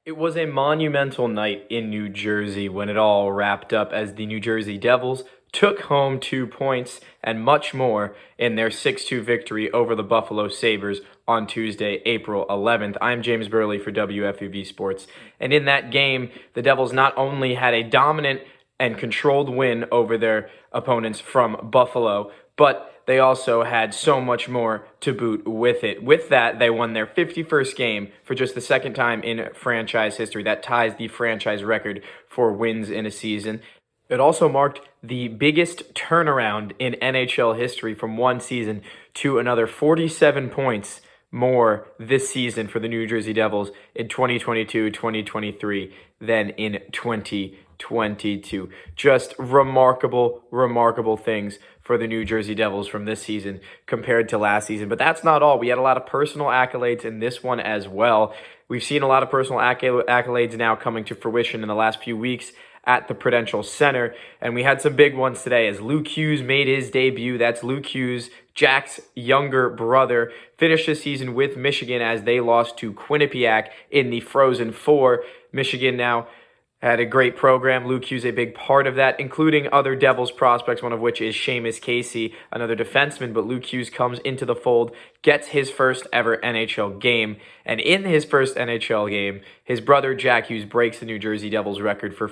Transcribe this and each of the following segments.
It was a monumental night in New Jersey when it all wrapped up as the New Jersey Devils took home 2 points and much more in their 6-2 victory over the Buffalo Sabres on Tuesday, April 11th. I'm James Burley for WFUV Sports. And in that game, the Devils not only had a dominant and controlled win over their opponents from Buffalo, but they also had so much more to boot with it. With that, they won their 51st game for just the second time in franchise history. That ties the franchise record for wins in a season. It also marked the biggest turnaround in NHL history from one season to another. 47 points more this season for the New Jersey Devils in 2022-2023 than in 2022. Just remarkable things for the New Jersey Devils from this season compared to last season. But that's not all. We had a lot of personal accolades in this one as well. We've seen a lot of personal accolades now coming to fruition in the last few weeks at the Prudential Center, and we had some big ones today as Luke Hughes made his debut. That's Luke Hughes, Jack's younger brother, finished the season with Michigan as they lost to Quinnipiac in the Frozen Four. Michigan now had a great program. Luke Hughes a big part of that, including other Devils prospects, one of which is Seamus Casey, another defenseman. But Luke Hughes comes into the fold, gets his first ever NHL game. And in his first NHL game, his brother Jack Hughes breaks the New Jersey Devils record for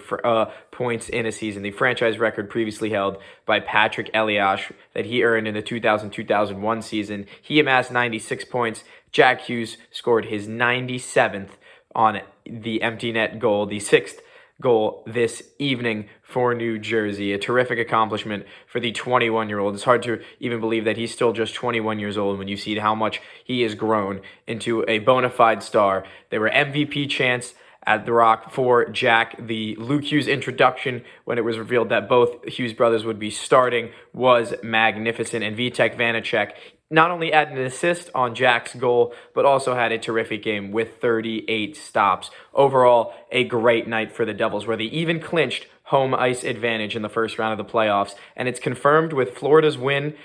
points in a season, the franchise record previously held by Patrik Elias that he earned in the 2000-2001 season. He amassed 96 points. Jack Hughes scored his 97th on the empty net goal, the sixth goal this evening for New Jersey. A terrific accomplishment for the 21-year-old. It's hard to even believe that he's still just 21 years old when you see how much he has grown into a bona fide star. There were MVP chants at the Rock for Jack. The Luke Hughes introduction, when it was revealed that both Hughes brothers would be starting, was magnificent. And Vitek Vanacek not only had an assist on Jack's goal, but also had a terrific game with 38 stops. Overall, a great night for the Devils, where they even clinched home ice advantage in the first round of the playoffs. And it's confirmed with Florida's win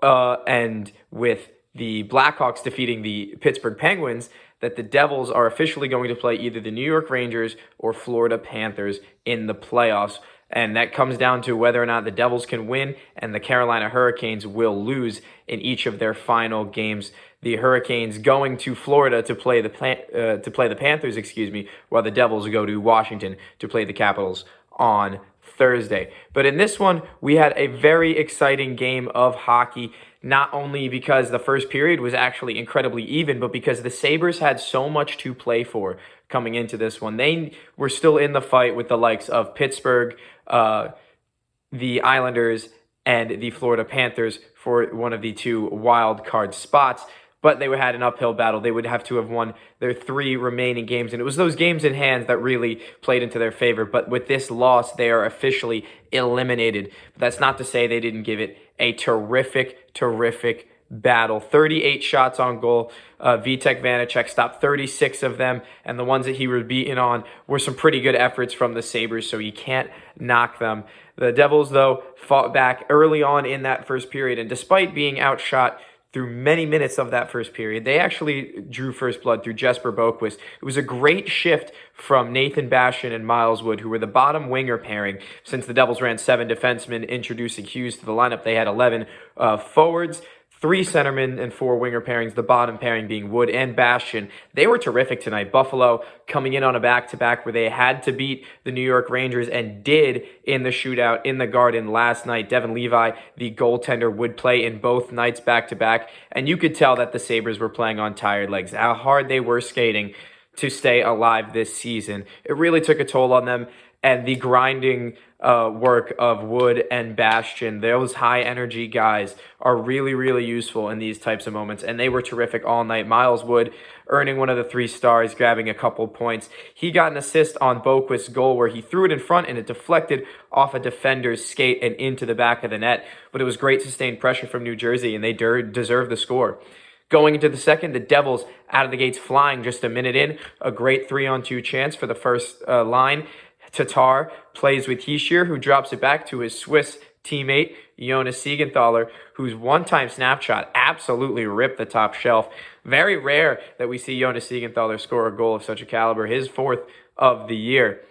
and with the Blackhawks defeating the Pittsburgh Penguins that the Devils are officially going to play either the New York Rangers or Florida Panthers in the playoffs. And that comes down to whether or not the Devils can win and the Carolina Hurricanes will lose in each of their final games. The Hurricanes going to Florida to play the Panthers, while the Devils go to Washington to play the Capitals on Thursday. But in this one, we had a very exciting game of hockey, not only because the first period was actually incredibly even, but because the Sabres had so much to play for coming into this one. They were still in the fight with the likes of Pittsburgh, the Islanders, and the Florida Panthers for one of the two wild card spots. But they had an uphill battle. They would have to have won their three remaining games. And it was those games in hand that really played into their favor. But with this loss, they are officially eliminated. But that's not to say they didn't give it a terrific battle. 38 shots on goal. Vitek Vanacek stopped 36 of them. And the ones that he was beaten on were some pretty good efforts from the Sabres. So you can't knock them. The Devils, though, fought back early on in that first period. And despite being outshot through many minutes of that first period, they actually drew first blood through Jesper Boqvist. It was a great shift from Nathan Bastian and Miles Wood, who were the bottom winger pairing. Since the Devils ran 7 defensemen, introducing Hughes to the lineup, they had 11 forwards, 3 centermen, and 4 winger pairings, the bottom pairing being Wood and Bastian. They were terrific tonight. Buffalo coming in on a back-to-back where they had to beat the New York Rangers and did in the shootout in the Garden last night. Devin Levi, the goaltender, would play in both nights back-to-back, and you could tell that the Sabres were playing on tired legs, how hard they were skating to stay alive this season. It really took a toll on them, and the grinding work of Wood and Bastian, those high-energy guys, are really useful in these types of moments, and they were terrific all night. Miles Wood earning one of the 3 stars, grabbing a couple points. He got an assist on Boqvist's goal where he threw it in front and it deflected off a defender's skate and into the back of the net, but it was great sustained pressure from New Jersey, and they deserved the score. Going into the second, the Devils out of the gates flying just a minute in. A great 3-on-2 chance for the first line. Tatar plays with Hischier, who drops it back to his Swiss teammate, Jonas Siegenthaler, whose one-time snapshot absolutely ripped the top shelf. Very rare that we see Jonas Siegenthaler score a goal of such a caliber, his 4th of the year.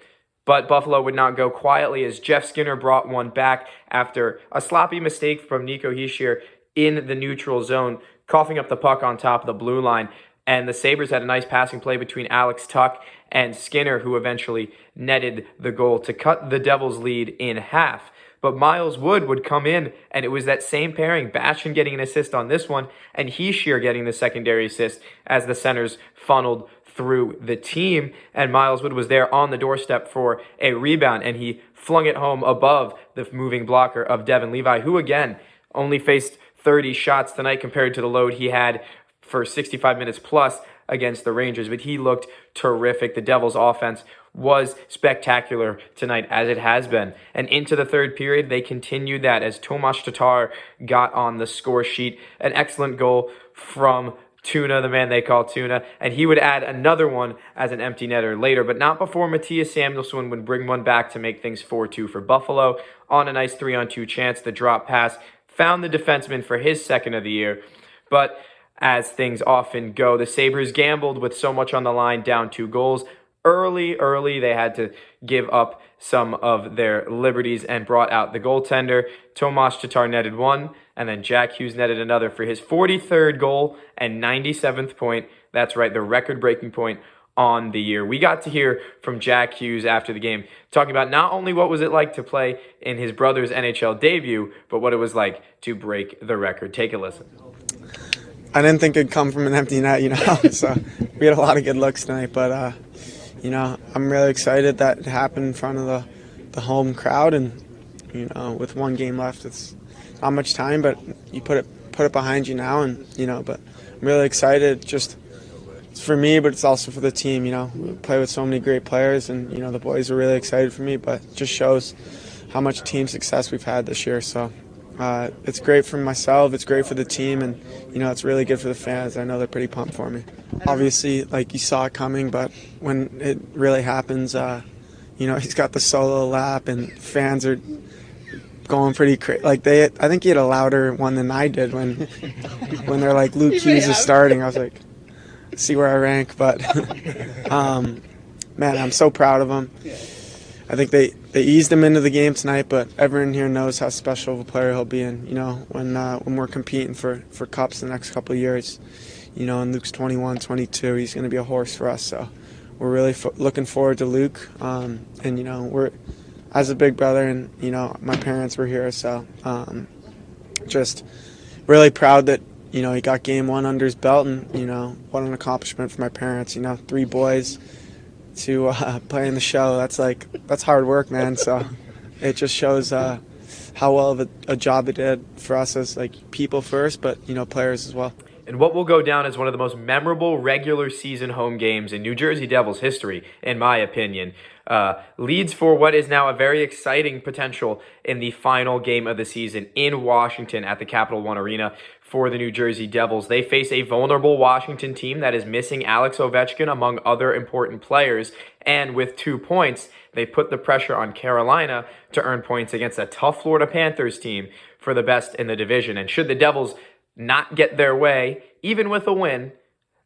But Buffalo would not go quietly as Jeff Skinner brought one back after a sloppy mistake from Nico Hischier in the neutral zone, coughing up the puck on top of the blue line. And the Sabres had a nice passing play between Alex Tuck and Skinner, who eventually netted the goal to cut the Devils' lead in half. But Miles Wood would come in, and it was that same pairing, Bastian getting an assist on this one, and Hischier getting the secondary assist as the centers funneled through the team. And Miles Wood was there on the doorstep for a rebound, and he flung it home above the moving blocker of Devin Levi, who again only faced 30 shots tonight compared to the load he had for 65 minutes plus against the Rangers, but he looked terrific. The Devils' offense was spectacular tonight, as it has been. And into the third period, they continued that as Tomas Tatar got on the score sheet. An excellent goal from Tuna, the man they call Tuna, and he would add another one as an empty netter later, but not before Matthias Samuelsson would bring one back to make things 4-2 for Buffalo. On a nice 3-on-2 chance, the drop pass found the defenseman for his 2nd of the year, but as things often go, the Sabres gambled with so much on the line, down 2 goals. Early, they had to give up some of their liberties and brought out the goaltender. Tomas Tatar netted one, and then Jack Hughes netted another for his 43rd goal and 97th point. That's right, the record-breaking point on the year. We got to hear from Jack Hughes after the game, talking about not only what was it like to play in his brother's NHL debut, but what it was like to break the record. Take a listen. I didn't think it'd come from an empty net, so we had a lot of good looks tonight, but, I'm really excited that it happened in front of the home crowd, and, with one game left, it's not much time, but you put it behind you now, and, but I'm really excited, just it's for me, but it's also for the team, we play with so many great players, and, the boys are really excited for me, but it just shows how much team success we've had this year, so it's great for myself, it's great for the team, and it's really good for the fans. I know they're pretty pumped for me. Obviously, you saw it coming, but when it really happens, he's got the solo lap, and fans are going pretty crazy. I think he had a louder one than I did when they're like, Luke Hughes is starting. I was like, see where I rank, but man, I'm so proud of him. I think they eased him into the game tonight, but everyone here knows how special of a player he'll be. And when we're competing for cups the next couple of years, and Luke's 21, 22, he's going to be a horse for us. So we're really looking forward to Luke. And we're as a big brother, and my parents were here, so just really proud that he got game 1 under his belt, and what an accomplishment for my parents. 3 boys to play in the show. That's hard work, man. So it just shows how well of a job it did for us as people first, but players as well. And what will go down as one of the most memorable regular season home games in New Jersey Devils history, in my opinion, leads for what is now a very exciting potential in the final game of the season in Washington at the Capital One Arena for the New Jersey Devils. They face a vulnerable Washington team that is missing Alex Ovechkin among other important players, and with 2 points, they put the pressure on Carolina to earn points against a tough Florida Panthers team for the best in the division. And should the Devils not get their way, even with a win,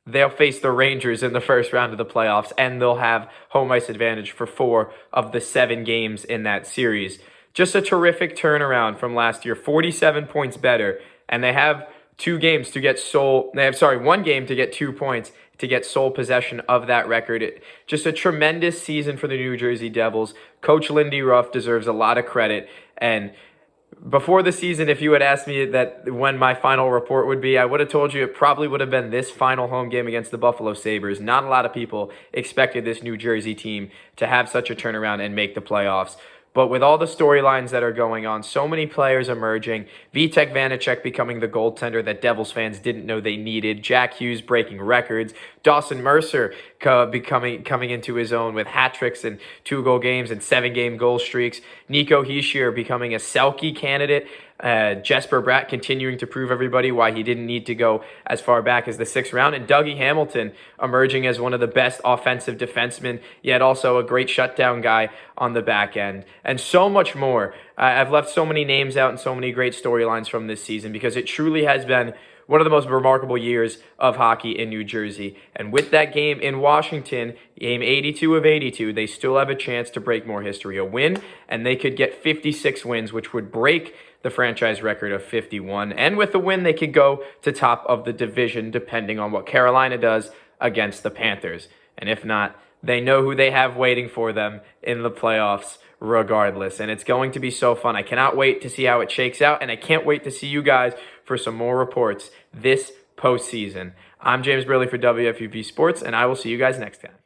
they'll face the Rangers in the first round of the playoffs, and they'll have home ice advantage for 4 of the 7 games in that series. Just a terrific turnaround from last year, 47 points better, and they have 1 game to get 2 points to get sole possession of that record. Just a tremendous season for the New Jersey Devils. Coach Lindy Ruff deserves a lot of credit, and before the season, if you had asked me that when my final report would be, I would have told you it probably would have been this final home game against the Buffalo Sabres. Not a lot of people expected this New Jersey team to have such a turnaround and make the playoffs. But with all the storylines that are going on, so many players emerging, Vitek Vanacek becoming the goaltender that Devils fans didn't know they needed, Jack Hughes breaking records, Dawson Mercer coming into his own with hat tricks and 2-goal games and 7-game goal streaks. Nico Hischier becoming a Selke candidate. Jesper Bratt continuing to prove everybody why he didn't need to go as far back as the 6th round. And Dougie Hamilton emerging as one of the best offensive defensemen, yet also a great shutdown guy on the back end. And so much more. I've left so many names out and so many great storylines from this season because it truly has been one of the most remarkable years of hockey in New Jersey. And with that game in Washington, game 82 of 82, they still have a chance to break more history. A win, and they could get 56 wins, which would break the franchise record of 51. And with the win, they could go to top of the division, depending on what Carolina does against the Panthers. And if not, they know who they have waiting for them in the playoffs regardless. And it's going to be so fun. I cannot wait to see how it shakes out, and I can't wait to see you guys for some more reports this postseason. I'm James Burley for WFUV Sports, and I will see you guys next time.